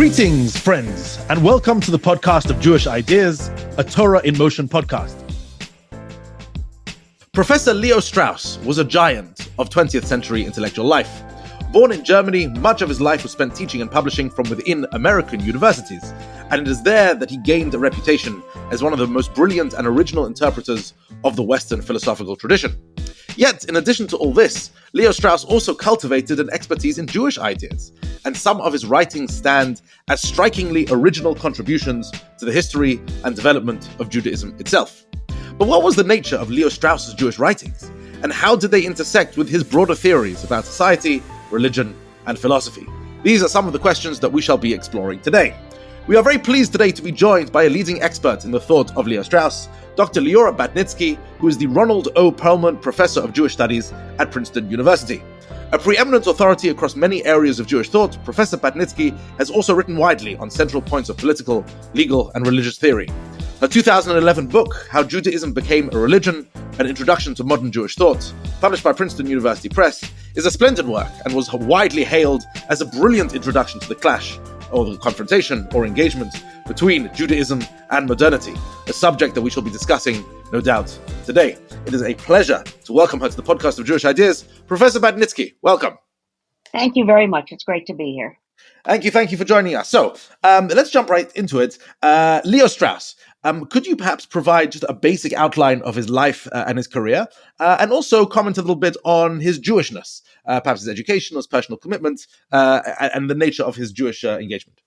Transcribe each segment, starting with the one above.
Greetings, friends, and welcome to the podcast of Jewish Ideas, a Torah in Motion podcast. Professor Leo Strauss was a giant of 20th century intellectual life. Born in Germany, much of his life was spent teaching and publishing from within American universities, and it is there that he gained a reputation as one of the most brilliant and original interpreters of the Western philosophical tradition. Yet, in addition to all this, Leo Strauss also cultivated an expertise in Jewish ideas, and some of his writings stand as strikingly original contributions to the history and development of Judaism itself. But what was the nature of Leo Strauss's Jewish writings, and how did they intersect with his broader theories about society, religion, and philosophy? These are some of the questions that we shall be exploring today. We are very pleased today to be joined by a leading expert in the thought of Leo Strauss, Dr. Leora Batnitzky, who is the Ronald O. Perelman Professor of Jewish Studies at Princeton University. A preeminent authority across many areas of Jewish thought, Professor Batnitzky has also written widely on central points of political, legal, and religious theory. Her 2011 book, How Judaism Became a Religion, An Introduction to Modern Jewish Thought, published by Princeton University Press, is a splendid work and was widely hailed as a brilliant introduction to the clash, or the confrontation or engagement between Judaism and modernity, a subject that we shall be discussing, no doubt, today. It is a pleasure to welcome her to the podcast of Jewish Ideas. Professor Batnitzky, welcome. Thank you very much. It's great to be here. Thank you for joining us. So let's jump right into it. Leo Strauss, could you perhaps provide just a basic outline of his life and his career, and also comment a little bit on his Jewishness, perhaps his education, his personal commitment, and the nature of his Jewish engagement?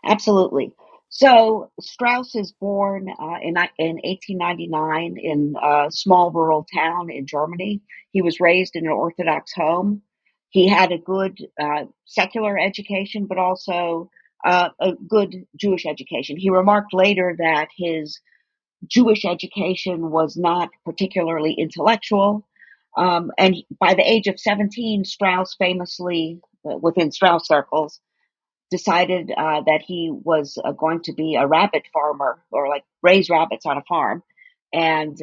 Absolutely. So Strauss is born in 1899 in a small rural town in Germany. He was raised in an Orthodox home. He had a good secular education, but also a good Jewish education. He remarked later that his Jewish education was not particularly intellectual. And by the age of 17, Strauss famously, within Strauss circles, decided that he was going to be a rabbit farmer, or like raise rabbits on a farm. And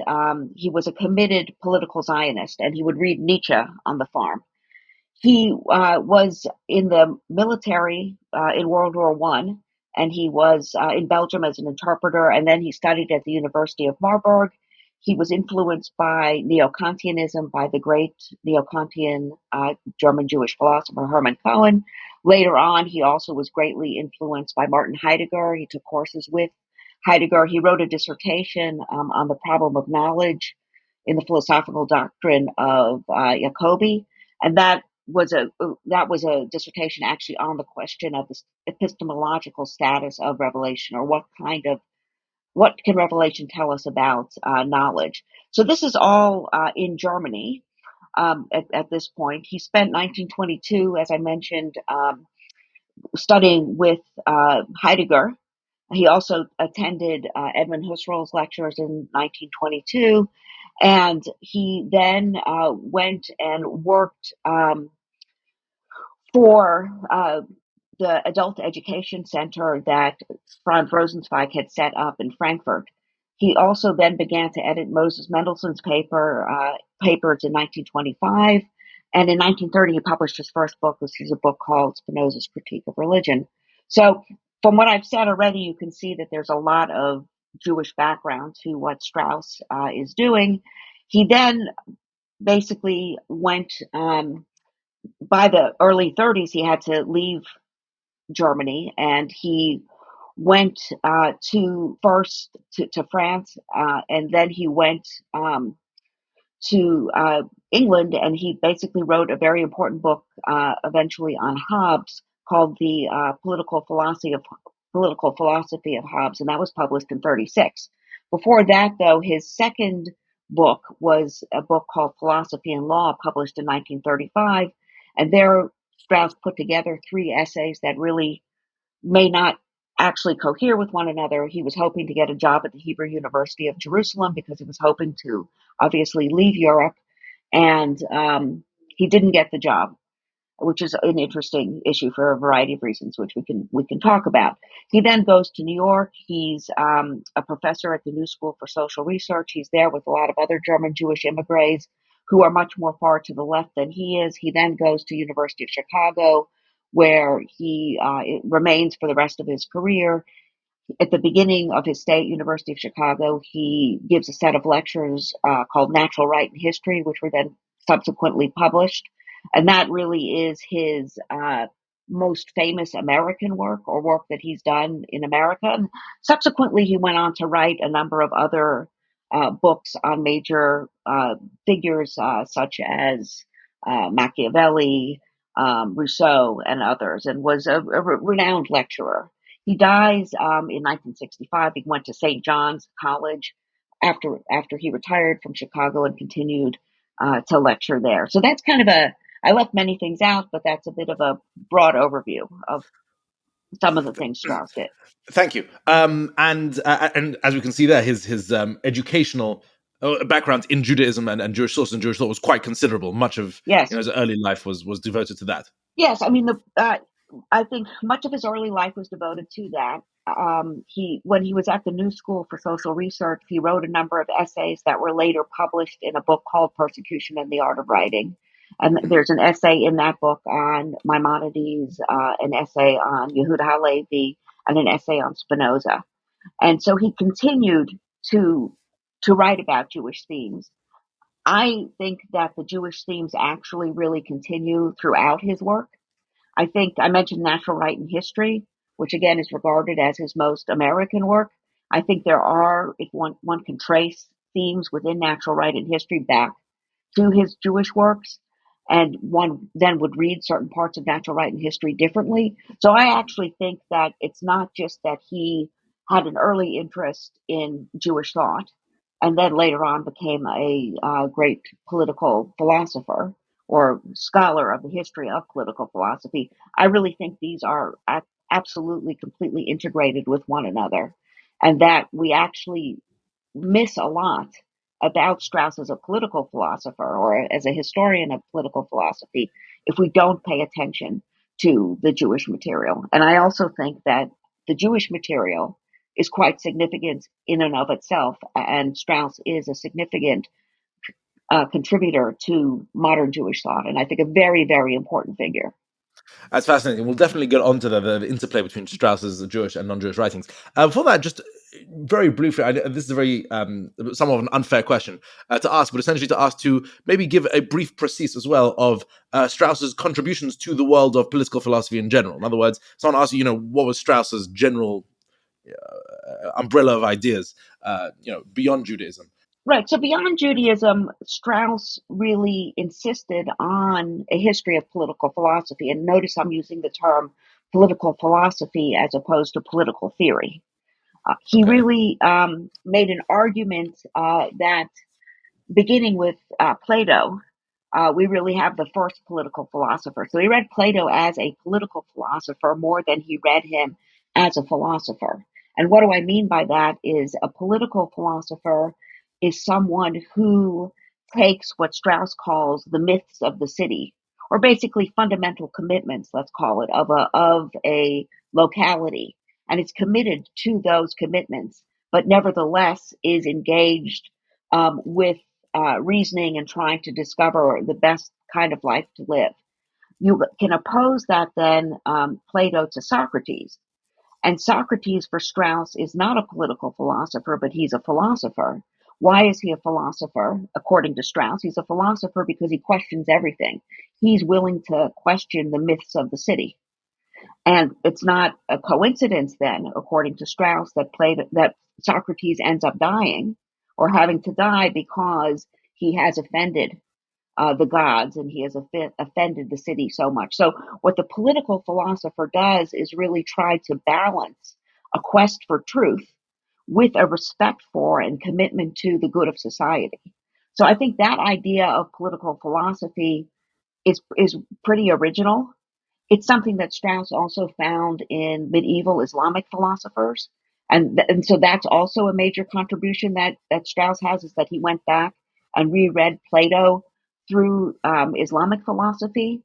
he was a committed political Zionist, and he would read Nietzsche on the farm. He was in the military in World War I, and he was in Belgium as an interpreter, and then he studied at the University of Marburg. He was influenced by Neo-Kantianism, by the great Neo-Kantian German Jewish philosopher Hermann Cohen. Later on, he also was greatly influenced by Martin Heidegger. He took courses with Heidegger. He wrote a dissertation on the problem of knowledge in the philosophical doctrine of Jacobi, and that was a dissertation actually on the question of the epistemological status of revelation, or what can revelation tell us about knowledge. So this is all in Germany at this point. He spent 1922, as I mentioned, studying with Heidegger. He also attended Edmund Husserl's lectures in 1922, and he then went and worked for the adult education center that Franz Rosenzweig had set up in Frankfurt. He also then began to edit Moses Mendelssohn's papers in 1925. And in 1930, he published his first book, which is a book called Spinoza's Critique of Religion. So from what I've said already, you can see that there's a lot of Jewish background to what Strauss is doing. He then basically went, by the early 30s, he had to leave Germany, and he went to France, and then he went to England, and he basically wrote a very important book eventually on Hobbes called the Political Philosophy of Hobbes, and that was published in 1936. Before that, though, his second book was a book called Philosophy and Law, published in 1935, and there Strauss put together three essays that really may not actually cohere with one another. He was hoping to get a job at the Hebrew University of Jerusalem because he was hoping to obviously leave Europe, and he didn't get the job, which is an interesting issue for a variety of reasons, which we can talk about. He then goes to New York. He's a professor at the New School for Social Research. He's there with a lot of other German Jewish immigrants who are much more far to the left than he is. He then goes to University of Chicago, where he remains for the rest of his career. At the beginning of his stay at University of Chicago, he gives a set of lectures called Natural Right and History, which were then subsequently published. And that really is his most famous American work, or work that he's done in America. And subsequently, he went on to write a number of other books on major figures such as Machiavelli, Rousseau, and others, and was a renowned lecturer. He dies in 1965. He went to St. John's College after he retired from Chicago and continued to lecture there. So that's kind of I left many things out, but that's a bit of a broad overview of some of the things Strauss did. Thank you. And as we can see there, his educational background in Judaism and Jewish sources and Jewish thought was quite considerable. Much of Yes. his early life was devoted to that. Yes, I mean I think much of his early life was devoted to that. When he was at the New School for Social Research, he wrote a number of essays that were later published in a book called Persecution and the Art of Writing. And there's an essay in that book on Maimonides, an essay on Yehuda Halevi, and an essay on Spinoza. And so he continued to write about Jewish themes. I think that the Jewish themes actually really continue throughout his work. I think I mentioned Natural Right and History, which again is regarded as his most American work. I think there are, if one can trace themes within Natural Right and History back to his Jewish works, and one then would read certain parts of Natural Right and History differently. So I actually think that it's not just that he had an early interest in Jewish thought and then later on became a great political philosopher or scholar of the history of political philosophy. I really think these are absolutely completely integrated with one another, and that we actually miss a lot about Strauss as a political philosopher or as a historian of political philosophy if we don't pay attention to the Jewish material. And I also think that the Jewish material is quite significant in and of itself, and Strauss is a significant contributor to modern Jewish thought, and I think a very, very important figure. That's fascinating. We'll definitely get onto the interplay between Strauss's Jewish and non-Jewish writings. Before that, just very briefly, this is a very somewhat of an unfair question to ask, but essentially to ask to maybe give a brief précis as well of Strauss's contributions to the world of political philosophy in general. In other words, someone asks you, what was Strauss's general umbrella of ideas, beyond Judaism? Right. So beyond Judaism, Strauss really insisted on a history of political philosophy. And notice I'm using the term political philosophy as opposed to political theory. He Okay. really made an argument that beginning with Plato, we really have the first political philosopher. So he read Plato as a political philosopher more than he read him as a philosopher. And what do I mean by that is a political philosopher is someone who takes what Strauss calls the myths of the city, or basically fundamental commitments, let's call it, of a locality, and is committed to those commitments, but nevertheless is engaged with reasoning and trying to discover the best kind of life to live. You can oppose that then Plato to Socrates. And Socrates for Strauss is not a political philosopher, but he's a philosopher. Why is he a philosopher? According to Strauss, he's a philosopher because he questions everything. He's willing to question the myths of the city. And it's not a coincidence then, according to Strauss, that Socrates ends up dying or having to die because he has offended the gods and he has offended the city so much. So what the political philosopher does is really try to balance a quest for truth with a respect for and commitment to the good of society. So I think that idea of political philosophy is pretty original. It's something that Strauss also found in medieval Islamic philosophers. And so that's also a major contribution that Strauss has, is that he went back and reread Plato through Islamic philosophy,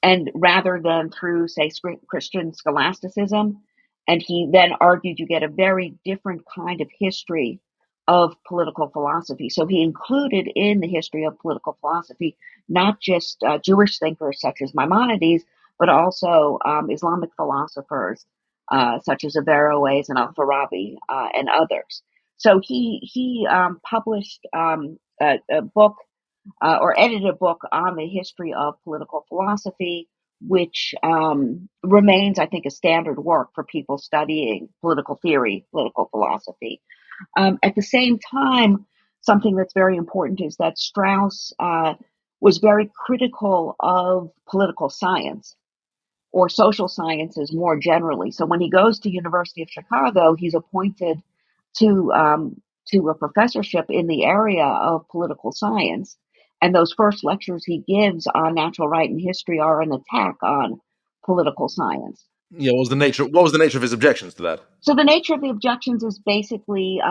and rather than through, say, Christian scholasticism. And he then argued you get a very different kind of history of political philosophy. So he included in the history of political philosophy not just Jewish thinkers such as Maimonides, but also Islamic philosophers such as Averroes and Al-Farabi and others. So he published a book or edited a book on the history of political philosophy, which remains, I think, a standard work for people studying political theory, political philosophy. At the same time, something that's very important is that Strauss was very critical of political science or social sciences more generally. So when he goes to University of Chicago, he's appointed to a professorship in the area of political science. And those first lectures he gives on natural right and history are an attack on political science. Yeah, what was the nature of his objections to that? So the nature of the objections is basically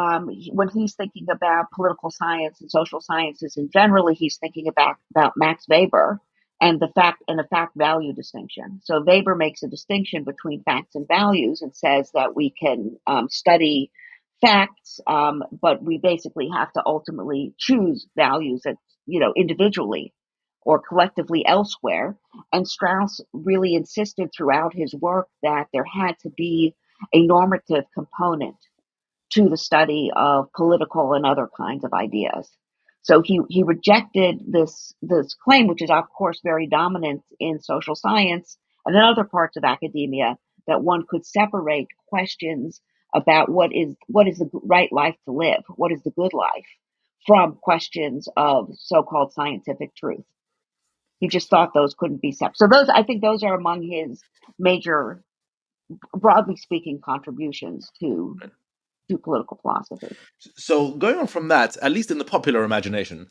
when he's thinking about political science and social sciences in generally, he's thinking about Max Weber and the fact value distinction. So Weber makes a distinction between facts and values and says that we can study facts, but we basically have to ultimately choose values that individually or collectively elsewhere. And Strauss really insisted throughout his work that there had to be a normative component to the study of political and other kinds of ideas. So he rejected this claim, which is of course very dominant in social science and in other parts of academia, that one could separate questions about what is the right life to live, what is the good life, from questions of so-called scientific truth. He just thought those couldn't be separated. So I think those are among his major, broadly speaking, contributions to political philosophy. So going on from that, at least in the popular imagination,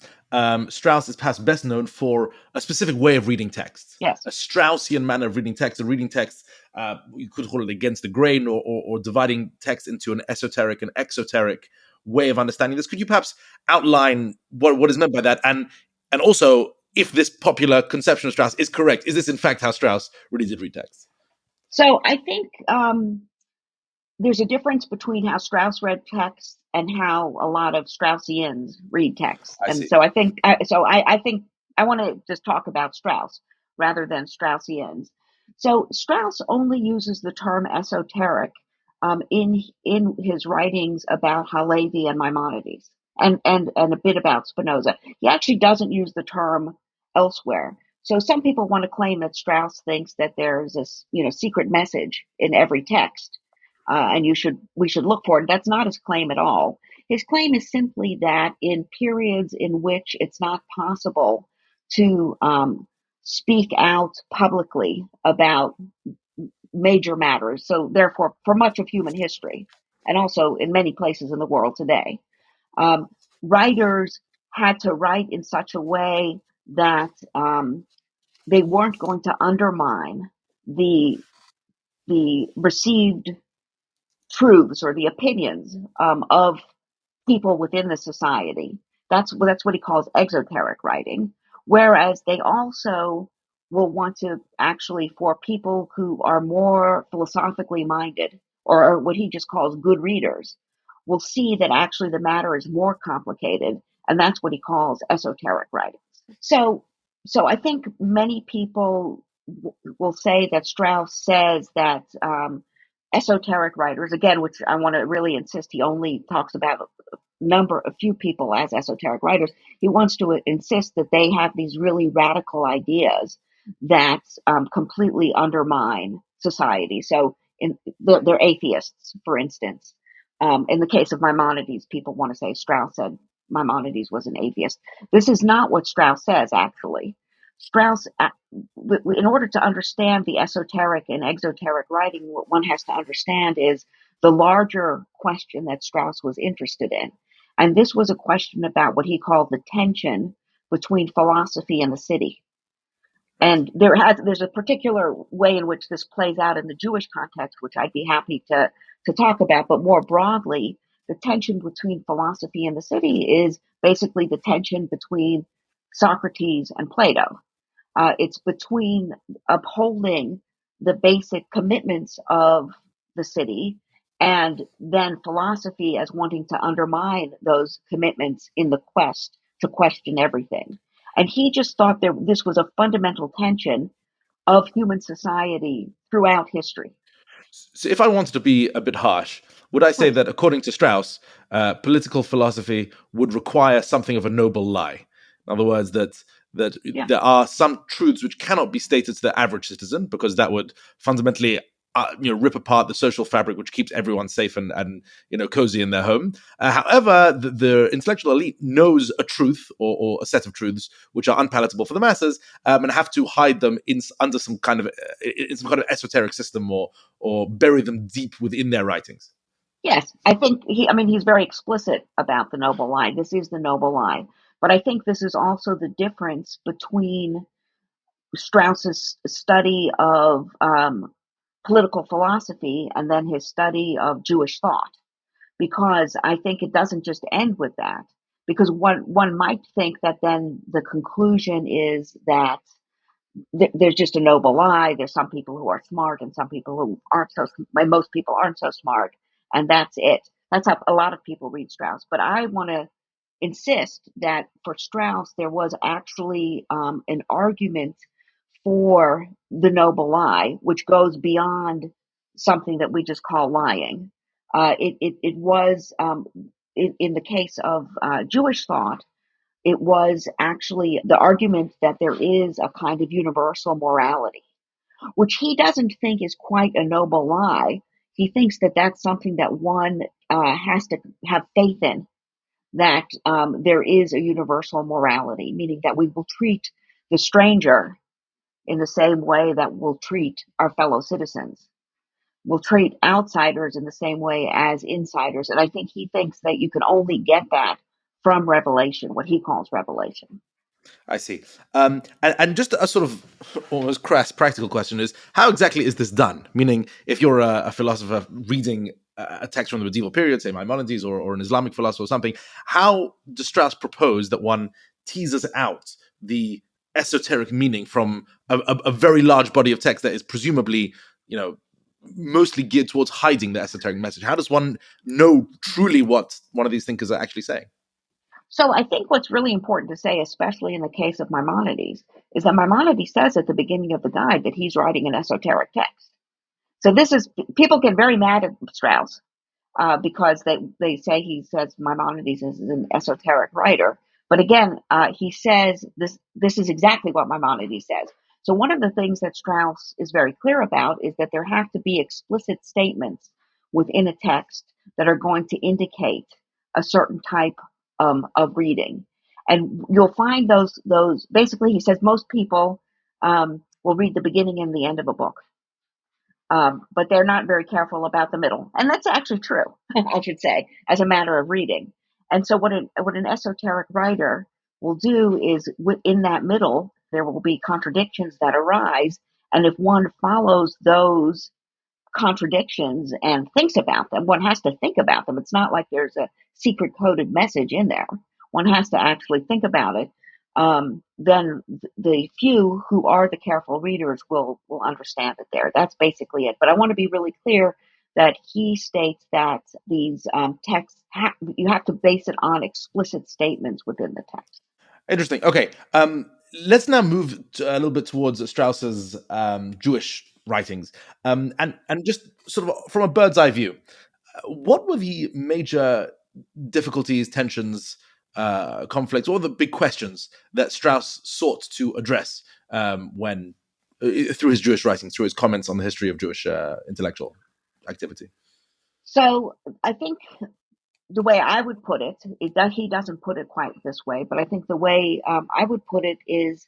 Strauss is perhaps best known for a specific way of reading texts. Yes. A Straussian manner of reading text, you could call it against the grain, or dividing text into an esoteric and exoteric way of understanding this. Could you perhaps outline what is meant by that? And also, if this popular conception of Strauss is correct, is this in fact how Strauss really did read text? So I think there's a difference between how Strauss read text and how a lot of Straussians read text. So I think I want to just talk about Strauss rather than Straussians. So Strauss only uses the term esoteric in his writings about Halevi and Maimonides and a bit about Spinoza. He actually doesn't use the term elsewhere. So some people want to claim that Strauss thinks that there's this secret message in every text. And we should look for it. That's not his claim at all. His claim is simply that in periods in which it's not possible to speak out publicly about major matters, so therefore for much of human history, and also in many places in the world today, writers had to write in such a way that they weren't going to undermine the received truths or the opinions of people within the society. That's what he calls exoteric writing. Whereas they also will want to actually, for people who are more philosophically minded, or what he just calls good readers, will see that actually the matter is more complicated, and that's what he calls esoteric writing. So I think many people will say that Strauss says that esoteric writers, again, which I want to really insist, he only talks about a few people as esoteric writers. He wants to insist that they have these really radical ideas that completely undermine society. So they're atheists, for instance. In the case of Maimonides, people want to say Strauss said Maimonides was an atheist. This is not what Strauss says, actually. Strauss, in order to understand the esoteric and exoteric writing, what one has to understand is the larger question that Strauss was interested in. And this was a question about what he called the tension between philosophy and the city. And there's a particular way in which this plays out in the Jewish context, which I'd be happy to talk about. But more broadly, the tension between philosophy and the city is basically the tension between Socrates and Plato. It's between upholding the basic commitments of the city and then philosophy as wanting to undermine those commitments in the quest to question everything. And he just thought this was a fundamental tension of human society throughout history. So if I wanted to be a bit harsh, would I say Please. that according to Strauss, political philosophy would require something of a noble lie? In other words, that Yeah. there are some truths which cannot be stated to the average citizen because that would fundamentally rip apart the social fabric which keeps everyone safe and cozy in their home. However, the intellectual elite knows a truth or a set of truths which are unpalatable for the masses, and have to hide them under some kind of esoteric system or bury them deep within their writings. Yes, I think he's very explicit about the noble lie. This is the noble lie. But I think this is also the difference between Strauss's study of political philosophy and then his study of Jewish thought, because I think it doesn't just end with that. Because one might think that then the conclusion is that there's just a noble lie. There's some people who are smart and some people who aren't so. Most people aren't so smart, and that's it. That's how a lot of people read Strauss. But I want to insist that for Strauss, there was actually an argument for the noble lie, which goes beyond something that we just call lying. It was in the case of Jewish thought, it was actually the argument that there is a kind of universal morality, which he doesn't think is quite a noble lie. He thinks that that's something that one has to have faith in, that there is a universal morality, meaning that we will treat the stranger in the same way that we'll treat our fellow citizens. We'll treat outsiders in the same way as insiders. And I think he thinks that you can only get that from revelation, what he calls revelation. I see. And just a sort of almost crass practical question is, how exactly is this done? Meaning, if you're a philosopher reading a text from the medieval period, say Maimonides or an Islamic philosopher or something, how does Strauss propose that one teases out the esoteric meaning from a very large body of text that is presumably, mostly geared towards hiding the esoteric message? How does one know truly what one of these thinkers are actually saying? So I think what's really important to say, especially in the case of Maimonides, is that Maimonides says at the beginning of the guide that he's writing an esoteric text. So people get very mad at Strauss because they say he says Maimonides is an esoteric writer. But again, he says this is exactly what Maimonides says. So one of the things that Strauss is very clear about is that there have to be explicit statements within a text that are going to indicate a certain type of reading. And you'll find those basically, he says most people will read the beginning and the end of a book. But they're not very careful about the middle. And that's actually true, I should say, as a matter of reading. And so what an esoteric writer will do is in that middle, there will be contradictions that arise. And if one follows those contradictions and thinks about them, one has to think about them. It's not like there's a secret coded message in there. One has to actually think about it. Then the few who are the careful readers will understand it there. That's basically it. But I want to be really clear that he states that these texts, you have to base it on explicit statements within the text. Interesting. Okay. Let's now move a little bit towards Strauss's Jewish writings, and just sort of from a bird's eye view, what were the major difficulties, tensions, conflicts, or the big questions that Strauss sought to address when through his Jewish writings, through his comments on the history of Jewish intellectual activity? So I think the way I would put it, he doesn't put it quite this way, but I think the way I would put it is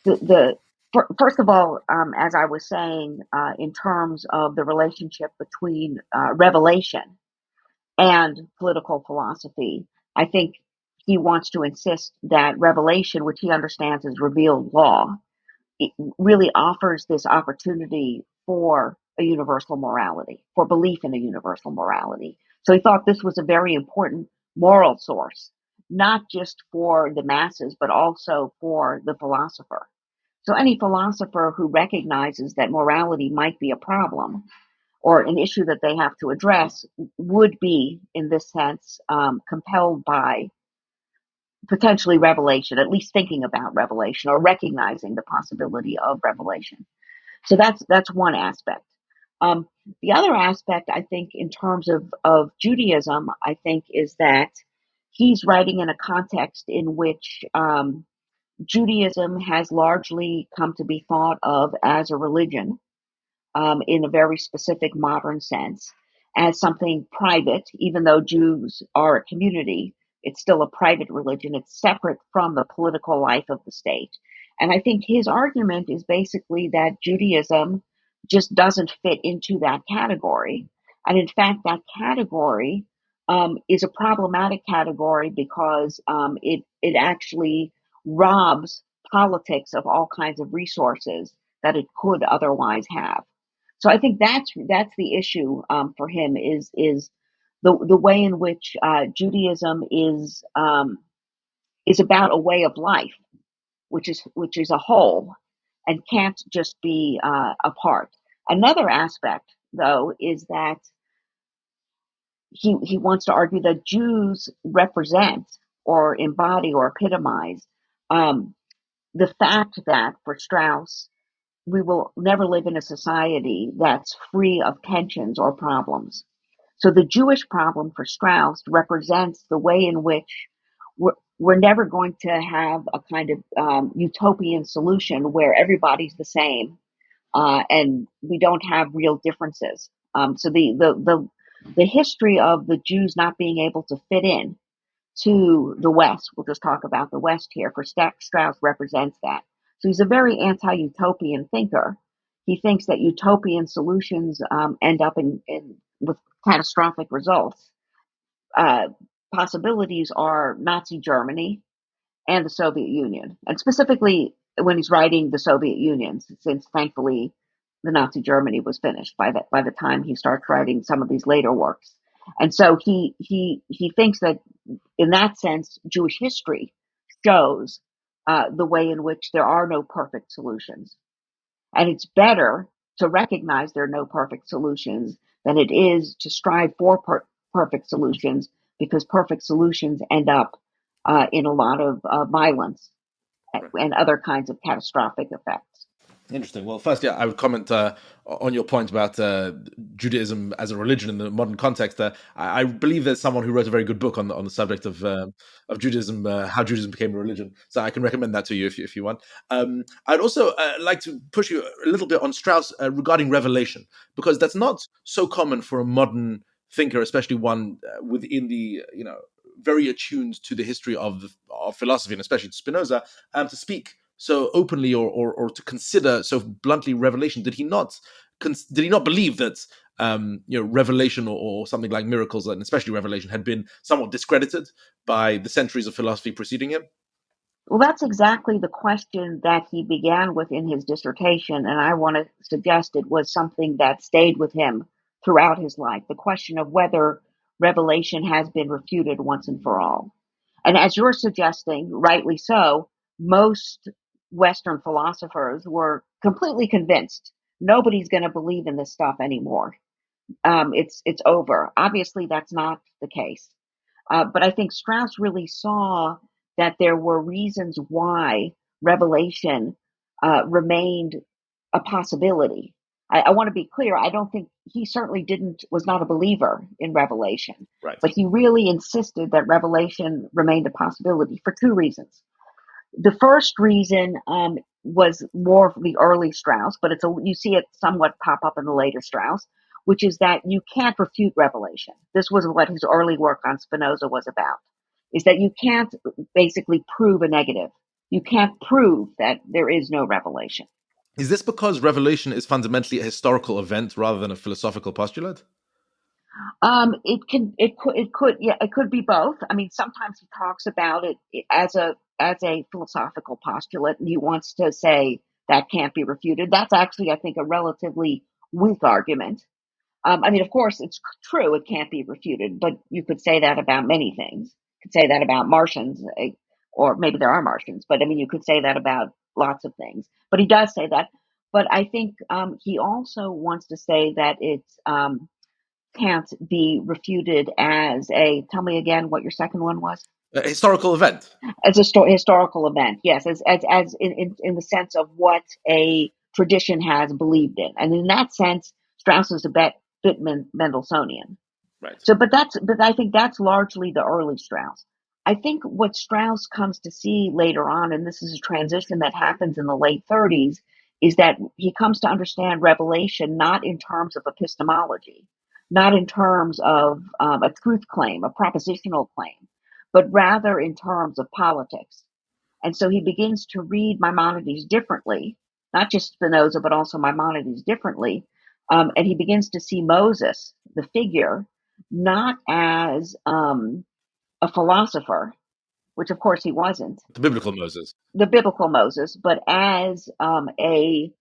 first of all, as I was saying, in terms of the relationship between revelation and political philosophy, I think he wants to insist that revelation, which he understands as revealed law, it really offers this opportunity for a universal morality, for belief in a universal morality. So he thought this was a very important moral source, not just for the masses, but also for the philosopher. So any philosopher who recognizes that morality might be a problem or an issue that they have to address would be, in this sense, compelled by potentially revelation, at least thinking about revelation or recognizing the possibility of revelation. So that's one aspect. Um, the other aspect, I think, in terms of Judaism, I think, is that he's writing in a context in which Judaism has largely come to be thought of as a religion, in a very specific modern sense, as something private. Even though Jews are a community, it's still a private religion. It's separate from the political life of the state. And I think his argument is basically that Judaism just doesn't fit into that category. And in fact, that category is a problematic category because it actually robs politics of all kinds of resources that it could otherwise have. So I think that's the issue for him is the way in which Judaism is about a way of life, which is a whole and can't just be a part. Another aspect, though, is that he wants to argue that Jews represent or embody or epitomize um, the fact that for Strauss we will never live in a society that's free of tensions or problems. So the Jewish problem for Strauss represents the way in which we're never going to have a kind of utopian solution where everybody's the same and we don't have real differences. So the history of the Jews not being able to fit in to the West. We'll just talk about the West here. For Strauss represents that. So he's a very anti-utopian thinker. He thinks that utopian solutions end up in with catastrophic results. Uh, Possibilities are Nazi Germany and the Soviet Union, and specifically when he's writing the Soviet Union, since thankfully the Nazi Germany was finished by the time he starts writing some of these later works. And so he thinks that in that sense, Jewish history shows the way in which there are no perfect solutions. And it's better to recognize there are no perfect solutions than it is to strive for perfect solutions, because perfect solutions end up in a lot of violence and other kinds of catastrophic effects. Interesting. Well, first, yeah, I would comment on your point about Judaism as a religion in the modern context. I believe there's someone who wrote a very good book on the subject of Judaism, how Judaism became a religion. So I can recommend that to you if you want. I'd also like to push you a little bit on Strauss regarding revelation, because that's not so common for a modern thinker, especially one within the very attuned to the history of philosophy and especially Spinoza, to speak so openly or to consider so bluntly revelation. Did he not believe that revelation or something like miracles, and especially revelation, had been somewhat discredited by the centuries of philosophy preceding him? Well, that's exactly the question that he began with in his dissertation, and I want to suggest it was something that stayed with him throughout his life, the question of whether revelation has been refuted once and for all. And as you're suggesting, rightly so, most Western philosophers were completely convinced nobody's going to believe in this stuff anymore. It's over. Obviously, that's not the case. But I think Strauss really saw that there were reasons why revelation remained a possibility. I want to be clear. I don't think he certainly was not a believer in revelation, Right. but he really insisted that revelation remained a possibility for two reasons. The first reason was more from the early Strauss, but you see it somewhat pop up in the later Strauss, which is that you can't refute revelation. This was what his early work on Spinoza was about, is that you can't basically prove a negative. You can't prove that there is no revelation. Is this because revelation is fundamentally a historical event rather than a philosophical postulate? It could be both. I mean, sometimes he talks about it as a philosophical postulate, and he wants to say that can't be refuted. That's actually, I think, a relatively weak argument. I mean, of course, it's true; it can't be refuted, but you could say that about many things. You could say that about Martians, or maybe there are Martians, but I mean, you could say that about lots of things. But he does say that. But I think he also wants to say that it's can't be refuted as a. Tell me again what your second one was. A historical event. As a historical event, yes, as in the sense of what a tradition has believed in. And in that sense, Strauss is a bit Mendelssohnian. Right. So, but I think that's largely the early Strauss. I think what Strauss comes to see later on, and this is a transition that happens in the late 30s, is that he comes to understand revelation not in terms of epistemology, not in terms of a truth claim, a propositional claim, but rather in terms of politics. And so he begins to read Maimonides differently, not just Spinoza, but also Maimonides differently. And he begins to see Moses, the figure, not as a philosopher, which of course he wasn't, The biblical Moses. the biblical Moses, but as a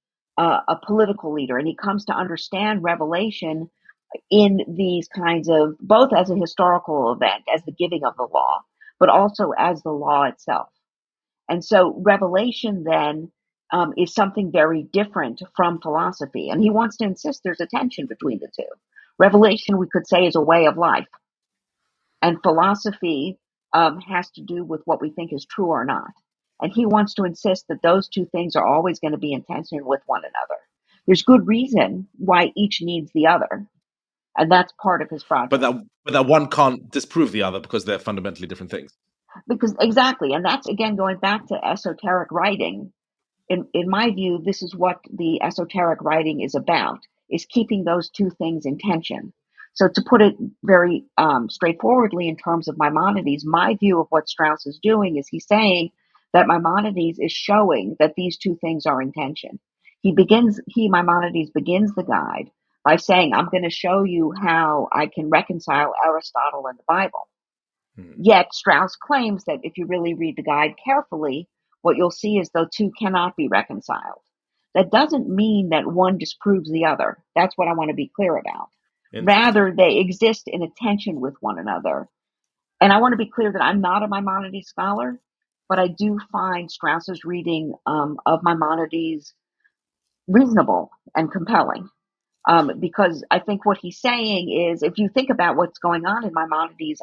political leader. And he comes to understand Revelation in these kinds of, both as a historical event, as the giving of the law, but also as the law itself. And so Revelation then is something very different from philosophy. And he wants to insist there's a tension between the two. Revelation, we could say, is a way of life. And philosophy has to do with what we think is true or not. And he wants to insist that those two things are always going to be in tension with one another. There's good reason why each needs the other. And that's part of his project. But that one can't disprove the other because they're fundamentally different things. Because exactly. And that's, again, going back to esoteric writing. In my view, this is what the esoteric writing is about, is keeping those two things in tension. So to put it very straightforwardly in terms of Maimonides, my view of what Strauss is doing is he's saying that Maimonides is showing that these two things are in tension. Maimonides begins the guide by saying, I'm going to show you how I can reconcile Aristotle and the Bible. Yet Strauss claims that if you really read the guide carefully, what you'll see is the two cannot be reconciled. That doesn't mean that one disproves the other. That's what I want to be clear about. Rather, they exist in a tension with one another. And I want to be clear that I'm not a Maimonides scholar, but I do find Strauss's reading of Maimonides reasonable and compelling. Because I think what he's saying is, if you think about what's going on in Maimonides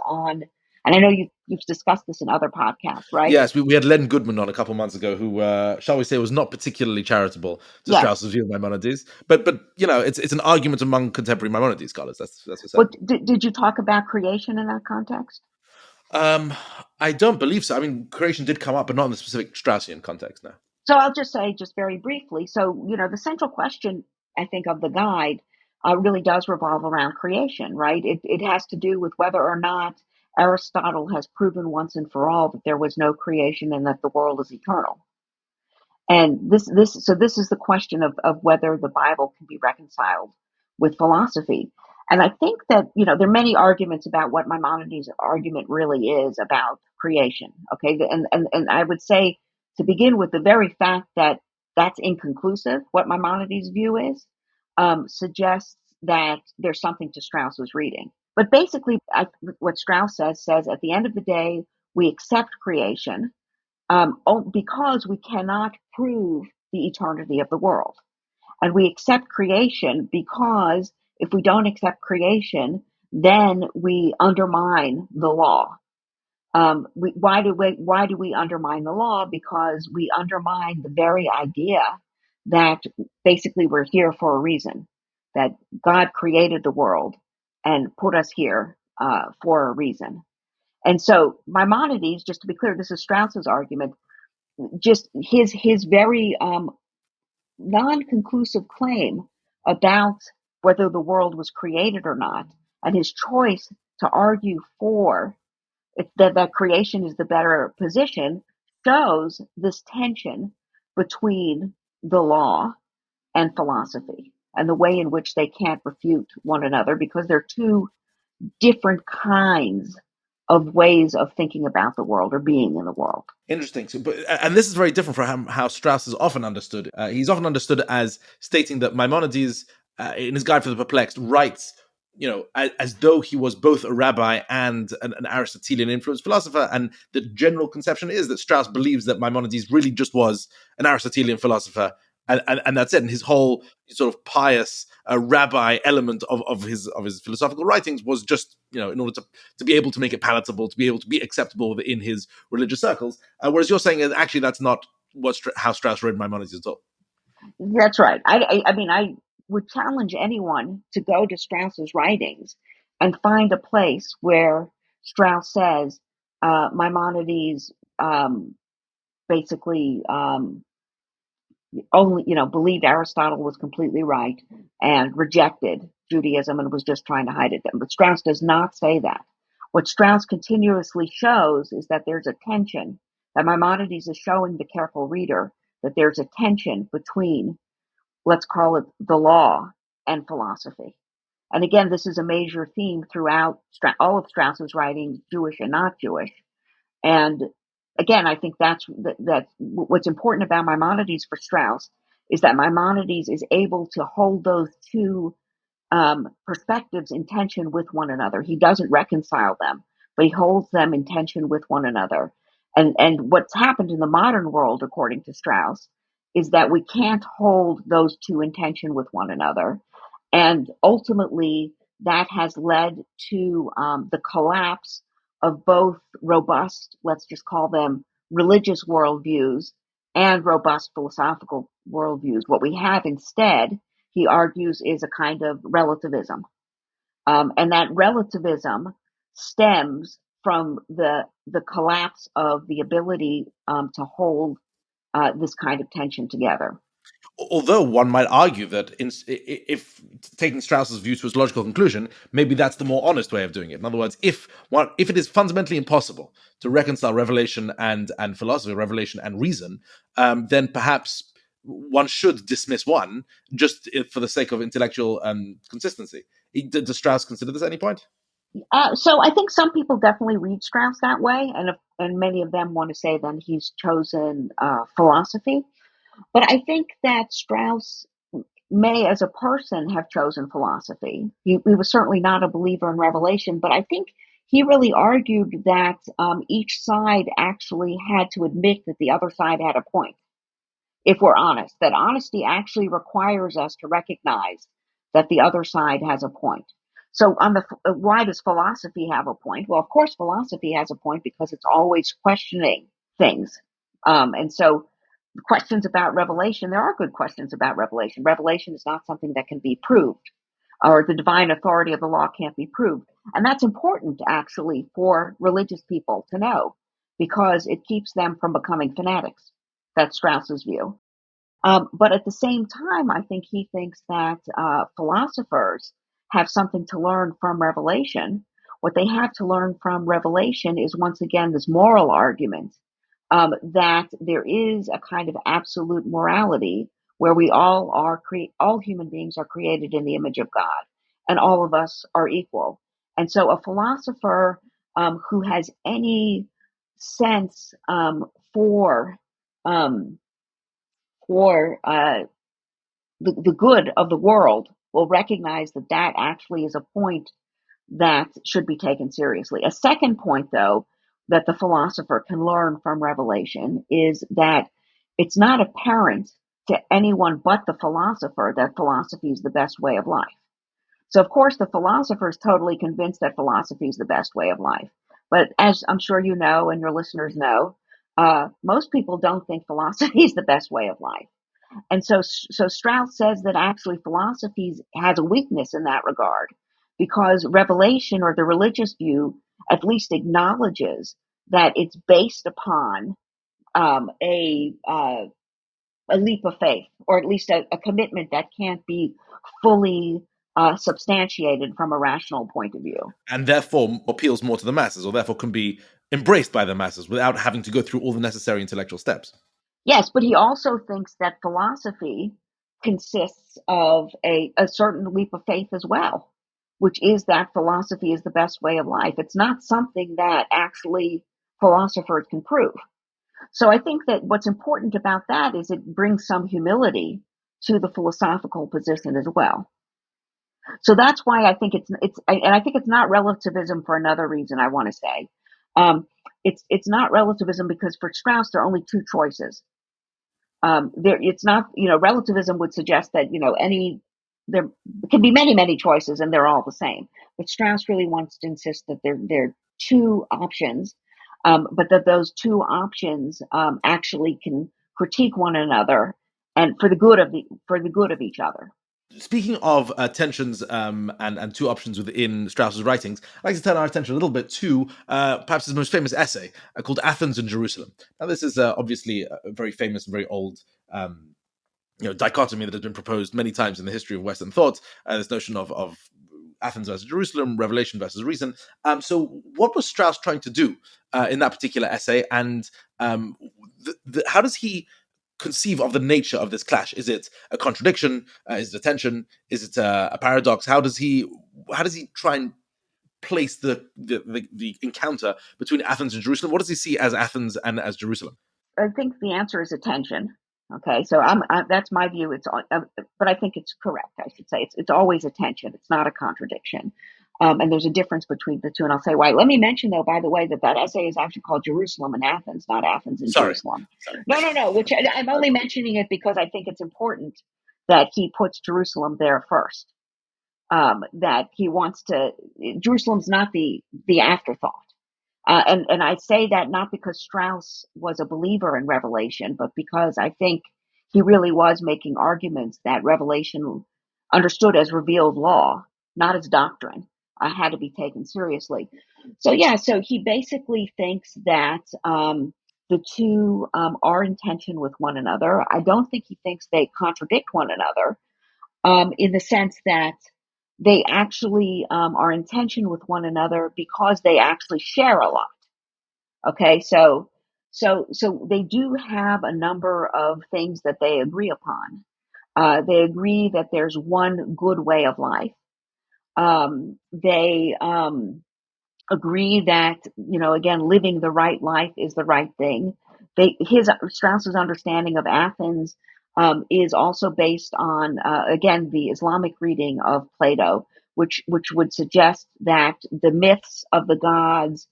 and I know you've discussed this in other podcasts, right? Yes, we had Len Goodman on a couple months ago, who, shall we say, was not particularly charitable to Strauss's view of Maimonides. But it's an argument among contemporary Maimonides scholars. That's what Well, did you talk about creation in that context? I don't believe so. I mean, creation did come up, but not in the specific Straussian context. No. So I'll just say, just very briefly. So the central question, I think, of the guide really does revolve around creation, right? It has to do with whether or not Aristotle has proven once and for all that there was no creation and that the world is eternal. And this is the question of whether the Bible can be reconciled with philosophy. And I think that, there are many arguments about what Maimonides' argument really is about creation. Okay. And I would say, to begin with, the very fact that that's inconclusive, what Maimonides' view is, suggests that there's something to Strauss's reading. But basically, what Strauss says at the end of the day, we accept creation because we cannot prove the eternity of the world. And we accept creation because if we don't accept creation, then we undermine the law. Why do we undermine the law? Because we undermine the very idea that basically we're here for a reason, that God created the world and put us here for a reason. And so Maimonides, just to be clear, this is Strauss's argument, just his very non-conclusive claim about whether the world was created or not, and his choice to argue for that creation is the better position, shows this tension between the law and philosophy and the way in which they can't refute one another because they're two different kinds of ways of thinking about the world or being in the world. Interesting. And this is very different from how Strauss is often understood. He's often understood as stating that Maimonides, in his Guide for the Perplexed, writes, as though he was both a rabbi and an Aristotelian influenced philosopher. And the general conception is that Strauss believes that Maimonides really just was an Aristotelian philosopher. And that's it. And his whole sort of pious rabbi element of his philosophical writings was just, in order to be able to make it palatable, to be able to be acceptable within his religious circles. Whereas you're saying that actually that's not how Strauss read Maimonides at all. That's right. I mean, I would challenge anyone to go to Strauss's writings and find a place where Strauss says Maimonides basically only, believed Aristotle was completely right and rejected Judaism and was just trying to hide it. But Strauss does not say that. What Strauss continuously shows is that there's a tension, that Maimonides is showing the careful reader that there's a tension between, let's call it, the law and philosophy. And again, this is a major theme throughout all of Strauss's writings, Jewish and not Jewish. And again, I think that's what's important about Maimonides for Strauss is that Maimonides is able to hold those two perspectives in tension with one another. He doesn't reconcile them, but he holds them in tension with one another. And what's happened in the modern world, according to Strauss, is that we can't hold those two in tension with one another. And ultimately, that has led to the collapse of both robust, let's just call them religious worldviews, and robust philosophical worldviews. What we have instead, he argues, is a kind of relativism. And that relativism stems from the collapse of the ability to hold this kind of tension together. Although one might argue that if taking Strauss's view to its logical conclusion, maybe that's the more honest way of doing it. In other words, if it is fundamentally impossible to reconcile revelation and philosophy, revelation and reason, then perhaps one should dismiss one just for the sake of intellectual consistency. Does Strauss consider this at any point? So I think some people definitely read Strauss that way, and many of them want to say then he's chosen philosophy. But I think that Strauss may, as a person, have chosen philosophy. He was certainly not a believer in revelation, but I think he really argued that each side actually had to admit that the other side had a point. If we're honest, that honesty actually requires us to recognize that the other side has a point. So, why does philosophy have a point? Well, of course, philosophy has a point because it's always questioning things, and so questions about revelation. There are good questions about revelation. Revelation is not something that can be proved, or the divine authority of the law can't be proved, and that's important actually for religious people to know because it keeps them from becoming fanatics. That's Strauss's view. But at the same time, I think he thinks that philosophers have something to learn from Revelation. What they have to learn from Revelation is once again this moral argument that there is a kind of absolute morality where we all human beings are created in the image of God, and all of us are equal. And so, a philosopher who has any sense for um, for the good of the world will recognize that that actually is a point that should be taken seriously. A second point, though, that the philosopher can learn from Revelation is that it's not apparent to anyone but the philosopher that philosophy is the best way of life. So, of course, the philosopher is totally convinced that philosophy is the best way of life. But as I'm sure you know and your listeners know, most people don't think philosophy is the best way of life. And so Strauss says that actually philosophy has a weakness in that regard because revelation or the religious view at least acknowledges that it's based upon a leap of faith, or at least a commitment that can't be fully substantiated from a rational point of view. And therefore appeals more to the masses, or therefore can be embraced by the masses without having to go through all the necessary intellectual steps. Yes, but he also thinks that philosophy consists of a certain leap of faith as well, which is that philosophy is the best way of life. It's not something that actually philosophers can prove. So I think that what's important about that is it brings some humility to the philosophical position as well. So that's why I think and I think it's not relativism for another reason. I want to say, it's not relativism because for Strauss there are only two choices. It's not, relativism would suggest that, there can be many choices and they're all the same. But Strauss really wants to insist that there are two options, but that those two options actually can critique one another and for the good of each other. Speaking of tensions and two options within Strauss's writings, I'd like to turn our attention a little bit to perhaps his most famous essay called Athens and Jerusalem. Now, this is obviously a very famous and very old dichotomy that has been proposed many times in the history of Western thought. This notion of Athens versus Jerusalem, revelation versus reason. So, what was Strauss trying to do in that particular essay, and how does he conceive of the nature of this clash? Is it a contradiction? Is it a tension? Is it a paradox? How does he try and place the encounter between Athens and Jerusalem? What does he see as Athens and as Jerusalem? I think the answer is attention. Okay, so that's my view. But I think it's correct. I should say it's always attention. It's not a contradiction. And there's a difference between the two, and I'll say why. Let me mention, though, by the way, that essay is actually called Jerusalem and Athens, not Athens and Jerusalem. Sorry. No. Which I'm only mentioning it because I think it's important that he puts Jerusalem there first. That he wants to. Jerusalem's not the afterthought. And I say that not because Strauss was a believer in Revelation, but because I think he really was making arguments that Revelation, understood as revealed law, not as doctrine, had to be taken seriously. So he basically thinks that the two are in tension with one another. I don't think he thinks they contradict one another in the sense that they actually are in tension with one another because they actually share a lot. Okay, so they do have a number of things that they agree upon. They agree that there's one good way of life. They agree that, again, living the right life is the right thing. Strauss's understanding of Athens is also based on, again, the Islamic reading of Plato, which would suggest that the myths of the gods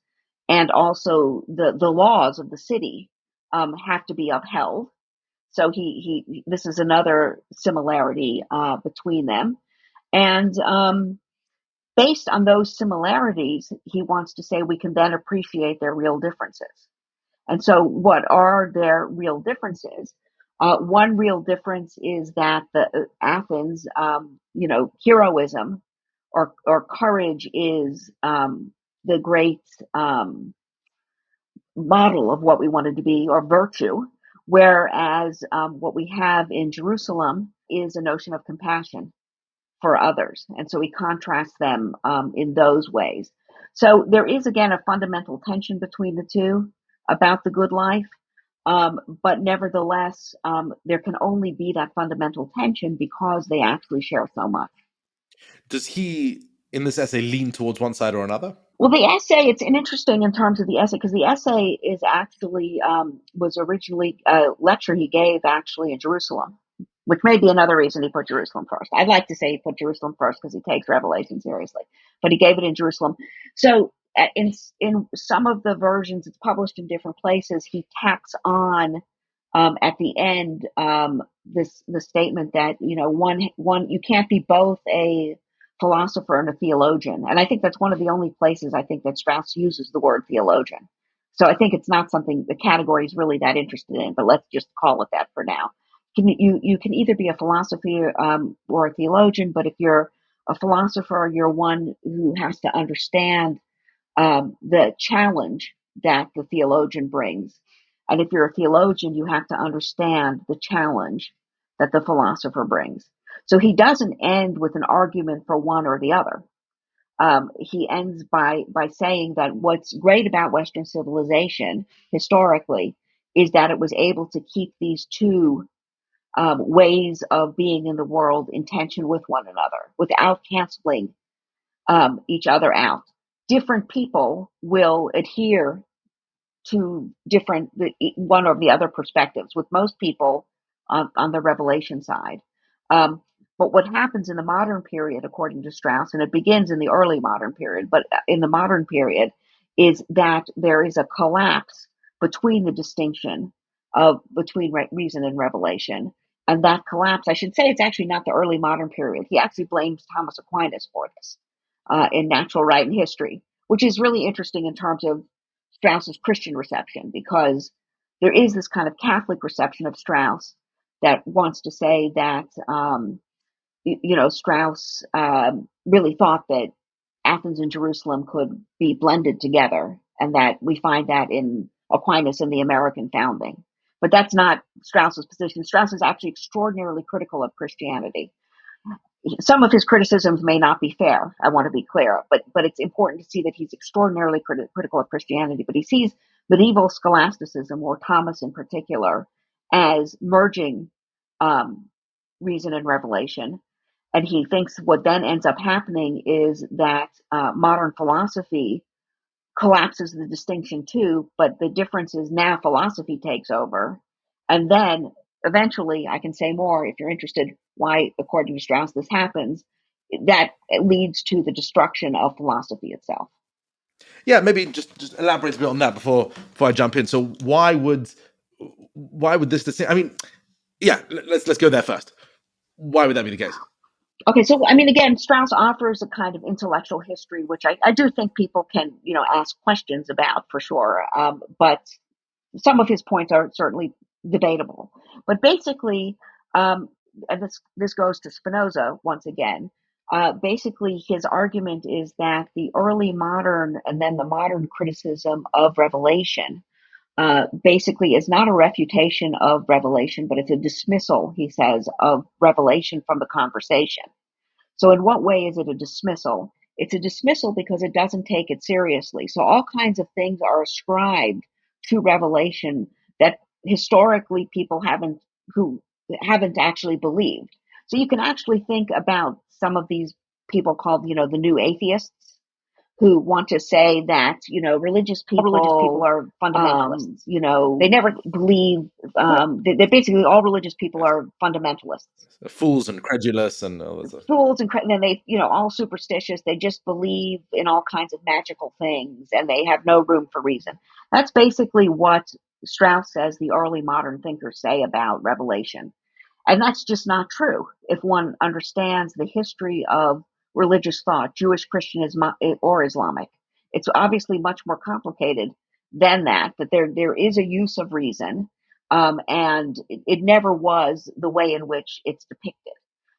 and also the laws of the city have to be upheld. So this is another similarity between them, and based on those similarities, he wants to say we can then appreciate their real differences. And so, what are their real differences? One real difference is that the Athens, heroism or courage is the great model of what we wanted to be, or virtue, whereas what we have in Jerusalem is a notion of compassion for others. And so we contrast them in those ways. So there is, again, a fundamental tension between the two about the good life. But nevertheless, there can only be that fundamental tension because they actually share so much. Does he, in this essay, lean towards one side or another? Well, the essay, it's interesting in terms of the essay, because the essay is actually, was originally a lecture he gave actually in Jerusalem, which may be another reason he put Jerusalem first. I'd like to say he put Jerusalem first because he takes Revelation seriously, but he gave it in Jerusalem. So in some of the versions, it's published in different places, he tacks on at the end the statement that, one you can't be both a philosopher and a theologian. And I think that's one of the only places I think that Strauss uses the word theologian. So I think it's not something the category is really that interested in, but let's just call it that for now. You can either be a philosopher or a theologian, but if you're a philosopher, you're one who has to understand the challenge that the theologian brings. And if you're a theologian, you have to understand the challenge that the philosopher brings. So he doesn't end with an argument for one or the other. He ends by saying that what's great about Western civilization historically is that it was able to keep these two ways of being in the world in tension with one another without canceling each other out. Different people will adhere to one or the other perspectives, with most people on the revelation side. But what happens in the modern period, according to Strauss, and it begins in the early modern period, but in the modern period, is that there is a collapse between the distinction between reason and revelation. And that collapse, I should say, it's actually not the early modern period. He actually blames Thomas Aquinas for this in Natural Right and History, which is really interesting in terms of Strauss's Christian reception, because there is this kind of Catholic reception of Strauss that wants to say that Strauss really thought that Athens and Jerusalem could be blended together, and that we find that in Aquinas and the American founding. But that's not Strauss's position. Strauss is actually extraordinarily critical of Christianity. Some of his criticisms may not be fair. I want to be clear, but it's important to see that he's extraordinarily critical of Christianity. But he sees medieval scholasticism, or Thomas in particular, as merging reason and revelation. And he thinks what then ends up happening is that modern philosophy collapses the distinction too, but the difference is now philosophy takes over. And then eventually, I can say more if you're interested, why, according to Strauss, this happens. That leads to the destruction of philosophy itself. Yeah, maybe just elaborate a bit on that before I jump in. So why would this distinction? I mean, yeah, let's go there first. Why would that be the case? Okay, so I mean, again, Strauss offers a kind of intellectual history, which I do think people can, ask questions about for sure. But some of his points are certainly debatable. But basically, and this goes to Spinoza once again. Basically, his argument is that the early modern and then the modern criticism of revelation basically is not a refutation of revelation, but it's a dismissal, he says, of revelation from the conversation. So in what way is it a dismissal? It's a dismissal because it doesn't take it seriously. So all kinds of things are ascribed to revelation that historically people who haven't actually believed. So you can actually think about some of these people called, the new atheists, who want to say that, religious people are fundamentalists. They never believe, they basically, all religious people are fundamentalists. Fools and credulous and all that stuff. Fools and then they, all superstitious. They just believe in all kinds of magical things, and they have no room for reason. That's basically what Strauss says the early modern thinkers say about revelation. And that's just not true if one understands the history of religious thought, Jewish, Christian, or Islamic. It's obviously much more complicated than that, but there is a use of reason, and it never was the way in which it's depicted.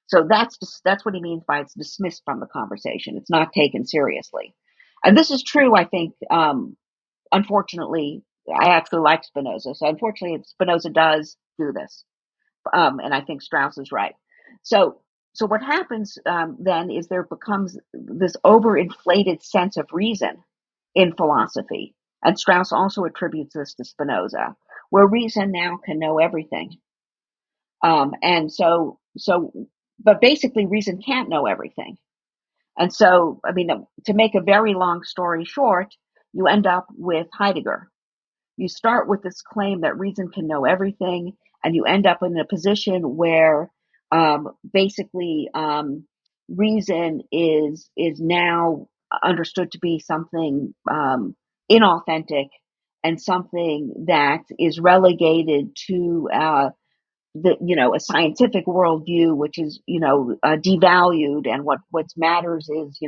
So that's what he means by it's dismissed from the conversation. It's not taken seriously. And this is true, I think, unfortunately. I actually like Spinoza. So unfortunately, Spinoza does do this. And I think Strauss is right. So what happens then is there becomes this overinflated sense of reason in philosophy. And Strauss also attributes this to Spinoza, where reason now can know everything. But basically reason can't know everything. And so, I mean, to make a very long story short, you end up with Heidegger. You start with this claim that reason can know everything, and you end up in a position where basically reason is now understood to be something inauthentic and something that is relegated to a scientific worldview, which is devalued, and what matters is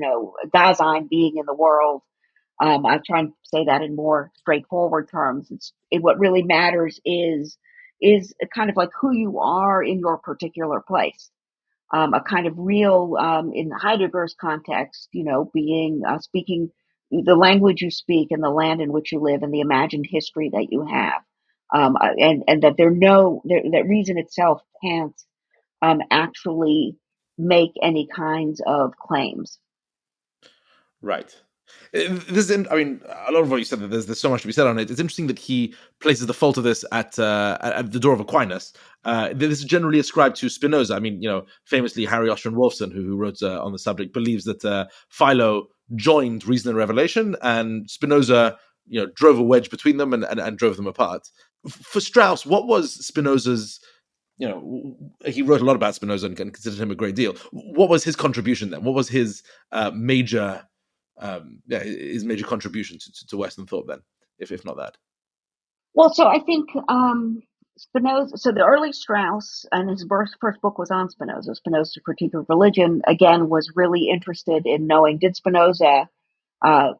Dasein, being in the world. I try and say that in more straightforward terms. What really matters is kind of like who you are in your particular place. A kind of real, in Heidegger's context, being speaking the language you speak and the land in which you live and the imagined history that you have, and that that reason itself can't actually make any kinds of claims. Right. I mean, a lot of what you said, that there's so much to be said on it. It's interesting that he places the fault of this at the door of Aquinas. This is generally ascribed to Spinoza. I mean, famously Harry Ostrom Wolfson, who wrote on the subject, believes that Philo joined reason and revelation, and Spinoza, drove a wedge between them and drove them apart. For Strauss, what was Spinoza's? He wrote a lot about Spinoza and considered him a great deal. What was his contribution then? What was his major contribution to Western thought then, if not that? Well, so I think Spinoza, so the early Strauss, and his first book was on Spinoza, Spinoza's Critique of Religion, again, was really interested in knowing, did Spinoza rule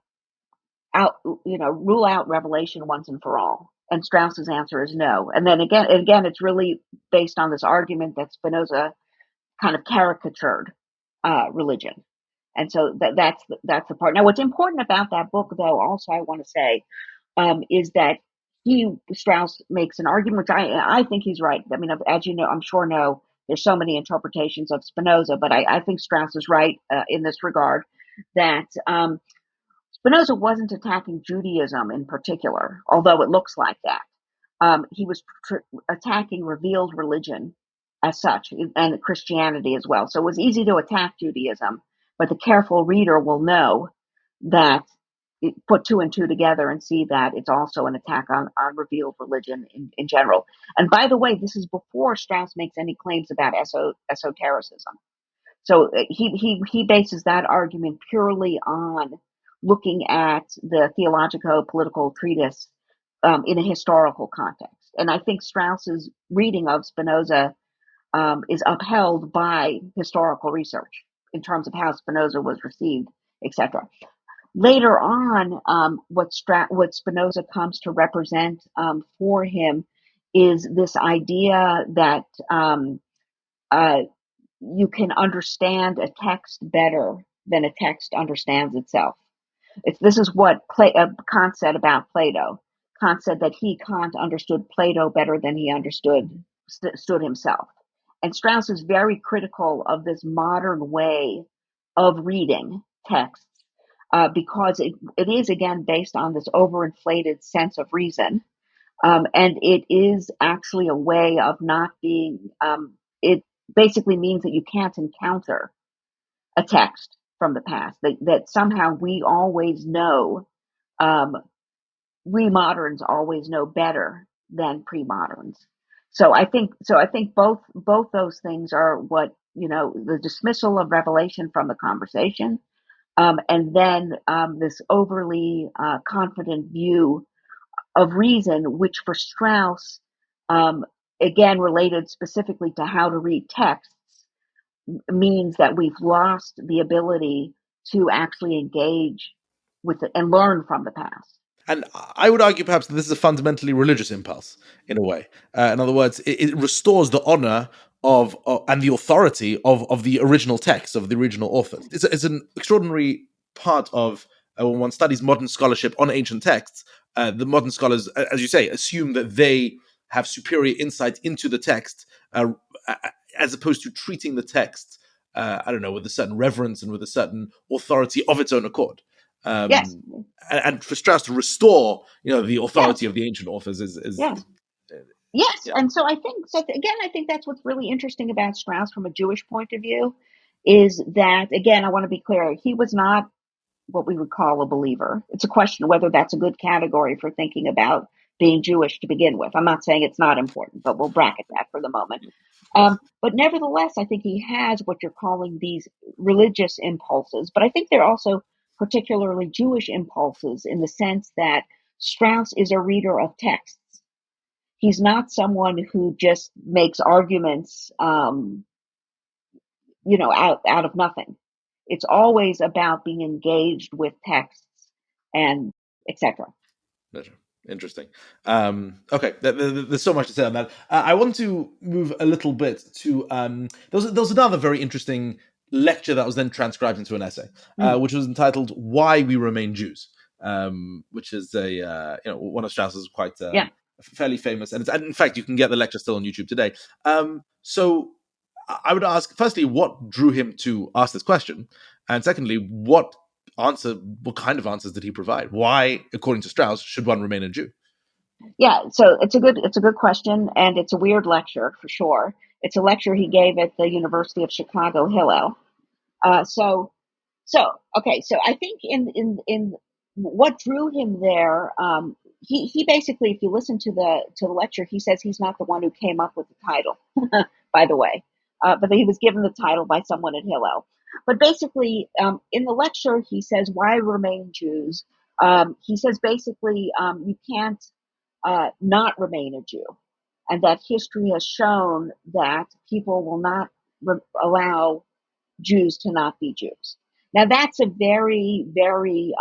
out revelation once and for all? And Strauss's answer is no. And then again, it's really based on this argument that Spinoza kind of caricatured religion. And so that's the part. Now, what's important about that book, though, also I want to say, is that Strauss makes an argument, which I think he's right. I mean, as you know, I'm sure there's so many interpretations of Spinoza, but I think Strauss is right in this regard that Spinoza wasn't attacking Judaism in particular, although it looks like that. He was attacking revealed religion as such, and Christianity as well. So it was easy to attack Judaism, but the careful reader will know that put two and two together and see that it's also an attack on revealed religion in general. And by the way, this is before Strauss makes any claims about esotericism. So he bases that argument purely on looking at the theologico-political treatise in a historical context. And I think Strauss's reading of Spinoza is upheld by historical research in terms of how Spinoza was received, etc. Later on, what Spinoza comes to represent for him is this idea that you can understand a text better than a text understands itself. This is what Kant said about Plato. Kant said that Kant understood Plato better than he understood himself. And Strauss is very critical of this modern way of reading texts because it is, again, based on this overinflated sense of reason. And it is actually a way of not being, it basically means that you can't encounter a text from the past, that somehow we always know, we moderns always know better than pre-moderns. So I think both those things are what, the dismissal of revelation from the conversation, and then this overly confident view of reason, which for Strauss, again, related specifically to how to read texts, means that we've lost the ability to actually engage with it and learn from the past. And I would argue perhaps that this is a fundamentally religious impulse in a way. In other words, it restores the honor of and the authority of the original text, of the original authors. It's an extraordinary part of when one studies modern scholarship on ancient texts. The modern scholars, as you say, assume that they have superior insight into the text, as opposed to treating the text, with a certain reverence and with a certain authority of its own accord. Yes. And for Strauss to restore, the authority of the ancient authors is yes. Yes, yeah. And so I think that's what's really interesting about Strauss from a Jewish point of view, is that, again, I want to be clear, he was not what we would call a believer. It's a question of whether that's a good category for thinking about being Jewish to begin with. I'm not saying it's not important, but we'll bracket that for the moment. But nevertheless, I think he has what you're calling these religious impulses, but I think they're also particularly Jewish impulses in the sense that Strauss is a reader of texts. He's not someone who just makes arguments, out of nothing. It's always about being engaged with texts and etc. Interesting. Okay, there's so much to say on that. I want to move a little bit to there was another very interesting lecture that was then transcribed into an essay, which was entitled "Why We Remain Jews," which is one of Strauss's quite fairly famous, and in fact you can get the lecture still on YouTube today. So I would ask, firstly, what drew him to ask this question, and secondly, what kind of answers did he provide? Why, according to Strauss, should one remain a Jew? Yeah, so it's a good question, and it's a weird lecture for sure. It's a lecture he gave at the University of Chicago Hillel. So I think in what drew him there, he basically, if you listen to the lecture, he says he's not the one who came up with the title, by the way, but he was given the title by someone at Hillel. But basically, in the lecture, he says, "Why remain Jews?" He says basically, you can't not remain a Jew, and that history has shown that people will not allow Jews to not be Jews. Now, that's a very, very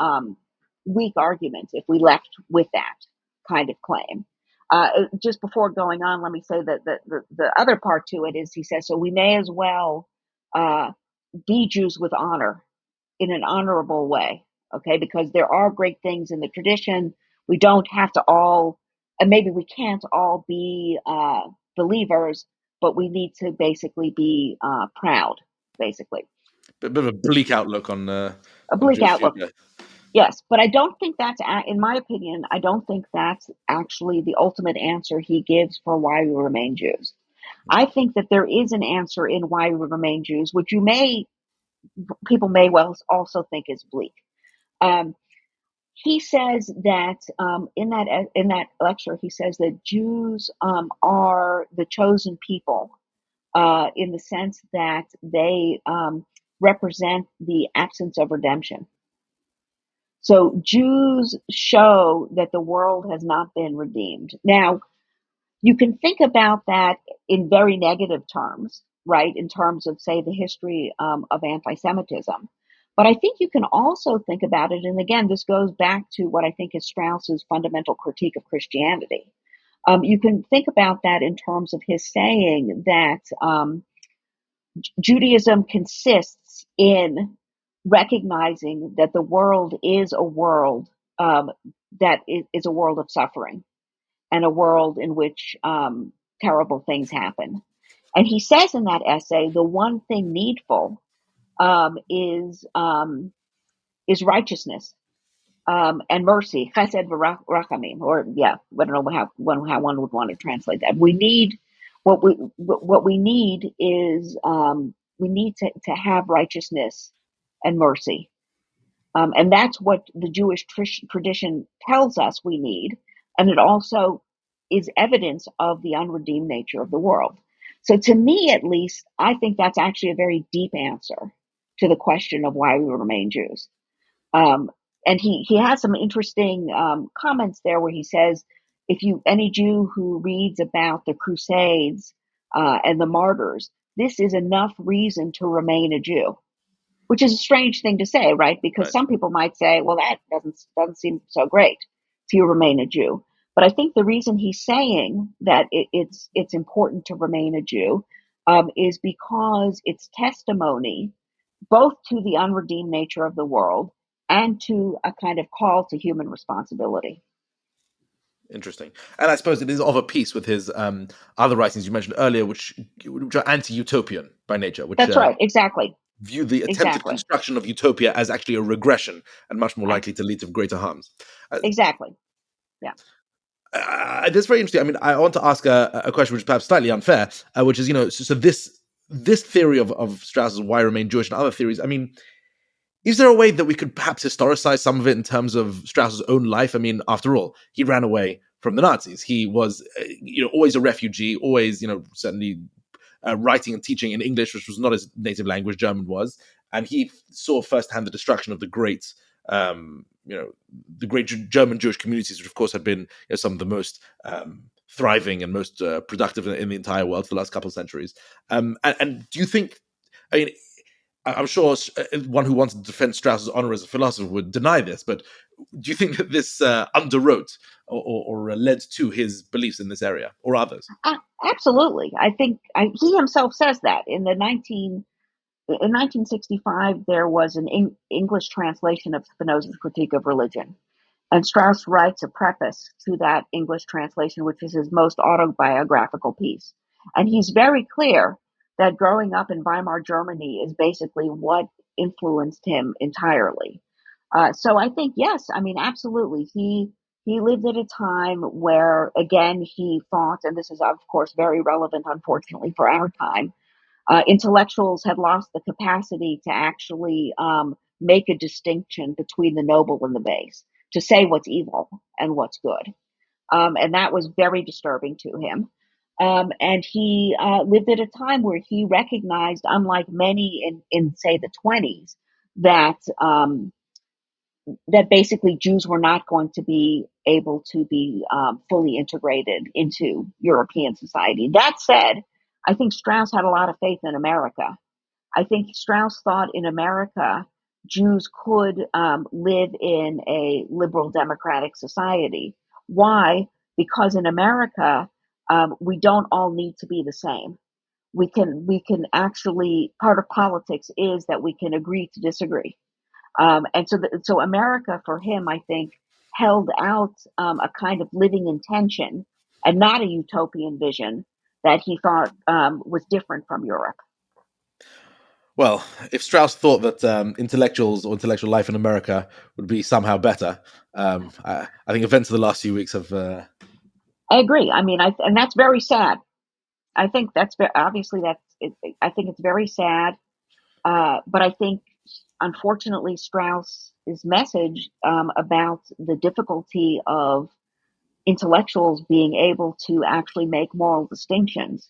weak argument if we left with that kind of claim. Just before going on, let me say that the other part to it is he says, so we may as well be Jews with honor in an honorable way, okay? Because there are great things in the tradition. We don't have to all, and maybe we can't all be believers, but we need to basically be proud, basically. A bit of a bleak outlook on A bleak Jewish outlook. future. Yes, but I don't think that's, in my opinion, I don't think that's actually the ultimate answer he gives for why we remain Jews. I think that there is an answer in why we remain Jews, which people may well also think is bleak. He says that in that lecture, he says that Jews are the chosen people in the sense that they represent the absence of redemption. So Jews show that the world has not been redeemed. Now, you can think about that in very negative terms, right? In terms of, say, the history of anti-Semitism. But I think you can also think about it, and again, this goes back to what I think is Strauss's fundamental critique of Christianity. You can think about that in terms of his saying that Judaism consists in recognizing that the world is a world that is a world of suffering and a world in which terrible things happen. And he says in that essay, the one thing needful is righteousness and mercy, chesed v'rachamim, or I don't know how one would want to translate that. We need what we need is we need to have righteousness and mercy, and that's what the Jewish tradition tells us we need, and it also is evidence of the unredeemed nature of the world. So, to me, at least, I think that's actually a very deep answer to the question of why we remain Jews. And he has some interesting comments there where he says, any Jew who reads about the Crusades and the martyrs, this is enough reason to remain a Jew, which is a strange thing to say, right? Because Right. some people might say, well, that doesn't seem so great if you remain a Jew. But I think the reason he's saying that it's important to remain a Jew is because it's testimony both to the unredeemed nature of the world and to a kind of call to human responsibility. Interesting. And I suppose it is of a piece with his other writings you mentioned earlier, which are anti-utopian by nature, which That's right. Exactly. view the attempted Exactly. construction of utopia as actually a regression and much more likely to lead to greater harms. Exactly. Yeah. That's very interesting. I mean, I want to ask a question which is perhaps slightly unfair, which is, so this theory of Strauss's why remain Jewish and other theories, I mean, is there a way that we could perhaps historicize some of it in terms of Strauss's own life? I mean, after all, he ran away from the Nazis. He was, always a refugee, always, certainly writing and teaching in English, which was not his native language, German was. And he saw firsthand the destruction of the great, the great German Jewish communities, which of course had been some of the most thriving and most productive in the entire world for the last couple of centuries. And do you think, I mean, I'm sure one who wants to defend Strauss's honor as a philosopher would deny this, but do you think that this underwrote or led to his beliefs in this area or others? Absolutely. I think he himself says that in 1965, there was an English translation of Spinoza's Critique of Religion. And Strauss writes a preface to that English translation, which is his most autobiographical piece. And he's very clear that growing up in Weimar Germany is basically what influenced him entirely. So I think, yes, I mean, absolutely. He lived at a time where, again, he thought, and this is, of course, very relevant, unfortunately, for our time, intellectuals had lost the capacity to actually make a distinction between the noble and the base, to say what's evil and what's good. And that was very disturbing to him. And he lived at a time where he recognized, unlike many in say, the 20s, that basically Jews were not going to be able to be fully integrated into European society. That said, I think Strauss had a lot of faith in America. I think Strauss thought in America, Jews could live in a liberal democratic society. Why? because in America, we don't all need to be the same. We can actually, part of politics is that we can agree to disagree. And so America for him, I think, held out a kind of living intention and not a utopian vision that he thought was different from Europe. Well, if Strauss thought that intellectuals or intellectual life in America would be somehow better, I think events of the last few weeks have. I agree. I mean, and that's very sad. I think that's obviously I think it's very sad. But I think, unfortunately, Strauss's message about the difficulty of intellectuals being able to actually make moral distinctions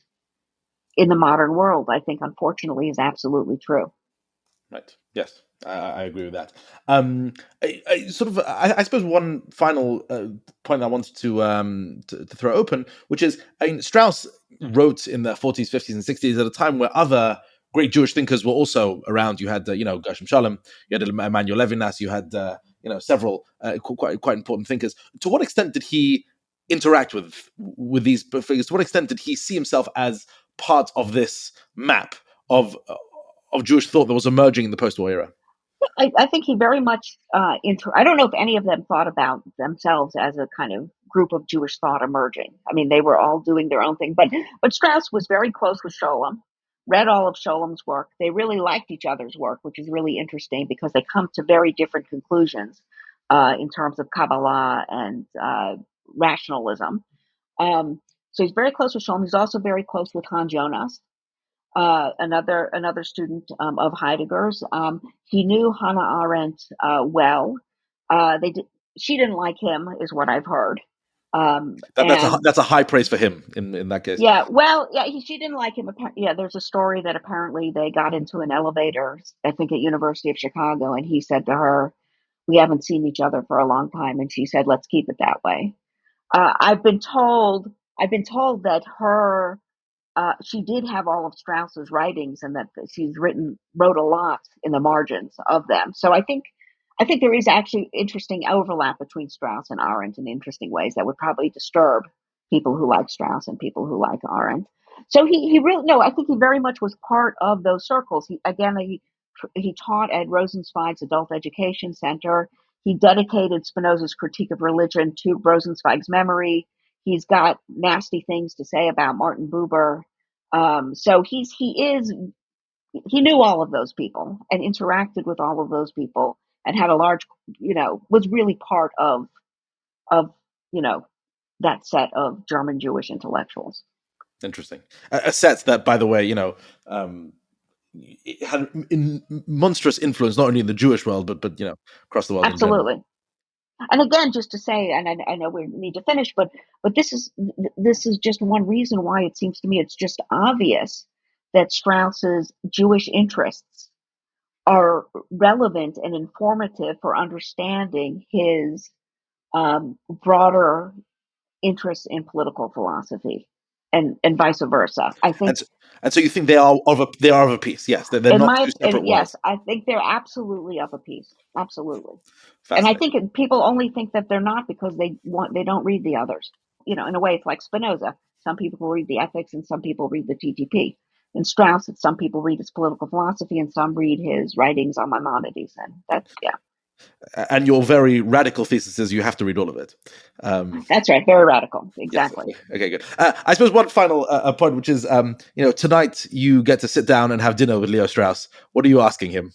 in the modern world, I think, unfortunately, is absolutely true. Right. Yes, I agree with that. I suppose one final point I wanted to throw open, which is, I mean, Strauss wrote in the 40s, 50s, and 60s at a time where other great Jewish thinkers were also around. You had, Gershom Scholem, you had Emmanuel Levinas, you had, several quite important thinkers. To what extent did he interact with these figures? To what extent did he see himself as part of this map of Jewish thought that was emerging in the post-war era? I think he very much I don't know if any of them thought about themselves as a kind of group of Jewish thought emerging. I mean, they were all doing their own thing, but Strauss was very close with Scholem, read all of Scholem's work. They really liked each other's work, which is really interesting because they come to very different conclusions in terms of Kabbalah and rationalism. So he's very close with Scholem. He's also very close with Hans Jonas, another student of Heidegger's. He knew Hannah Arendt well. She didn't like him, is what I've heard. That's a high praise for him in that case. Yeah, well, yeah, she didn't like him. Yeah, there's a story that apparently they got into an elevator, I think at University of Chicago, and he said to her, "We haven't seen each other for a long time," and she said, "Let's keep it that way." I've been told that she did have all of Strauss's writings, and that she's wrote a lot in the margins of them. So I think there is actually interesting overlap between Strauss and Arendt in interesting ways that would probably disturb people who like Strauss and people who like Arendt. So he really, no, I think he very much was part of those circles. He taught at Rosenzweig's Adult Education Center. He dedicated Spinoza's Critique of Religion to Rosenzweig's memory. He's got nasty things to say about Martin Buber. So he knew all of those people and interacted with all of those people and had a large, was really part of that set of German Jewish intellectuals. Interesting. A set that, by the way, it had monstrous influence not only in the Jewish world but across the world. Absolutely. And again, just to say, and I know we need to finish, but this is just one reason why it seems to me it's just obvious that Strauss's Jewish interests are relevant and informative for understanding his broader interests in political philosophy, and vice versa. I think, and so you think they are of a piece? Yes, they're not two separate worlds. Yes, I think they're absolutely of a piece. Absolutely. And I think people only think that they're not because they don't read the others. In a way, it's like Spinoza. Some people read the Ethics and some people read the TTP. In Strauss, some people read his political philosophy and some read his writings on Maimonides. And that's, yeah. And your very radical thesis is you have to read all of it. That's right, very radical. Exactly. Yes, okay, good. I suppose one final point, which is, tonight you get to sit down and have dinner with Leo Strauss. What are you asking him?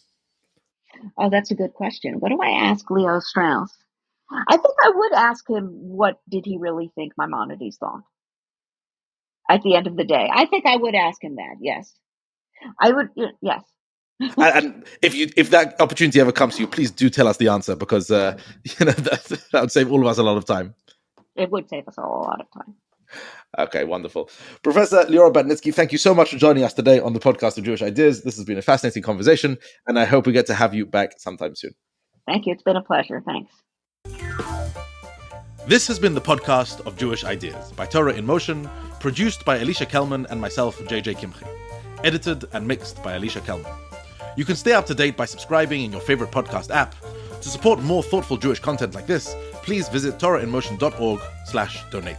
Oh, that's a good question. What do I ask Leo Strauss? I think I would ask him, what did he really think Maimonides thought? At the end of the day, I think I would ask him that. Yes, I would. Yes. And if that opportunity ever comes to you, please do tell us the answer, because that would save all of us a lot of time. It would save us all a lot of time. Okay, wonderful. Professor Leora Batnitzky, thank you so much for joining us today on the podcast of Jewish Ideas. This has been a fascinating conversation, and I hope we get to have you back sometime soon. Thank you. It's been a pleasure. Thanks. This has been the podcast of Jewish Ideas by Torah in Motion, produced by Alicia Kelman and myself, JJ Kimchi. Edited and mixed by Alicia Kelman. You can stay up to date by subscribing in your favorite podcast app. To To support more thoughtful Jewish content like this, please visit TorahInMotion.org/donate.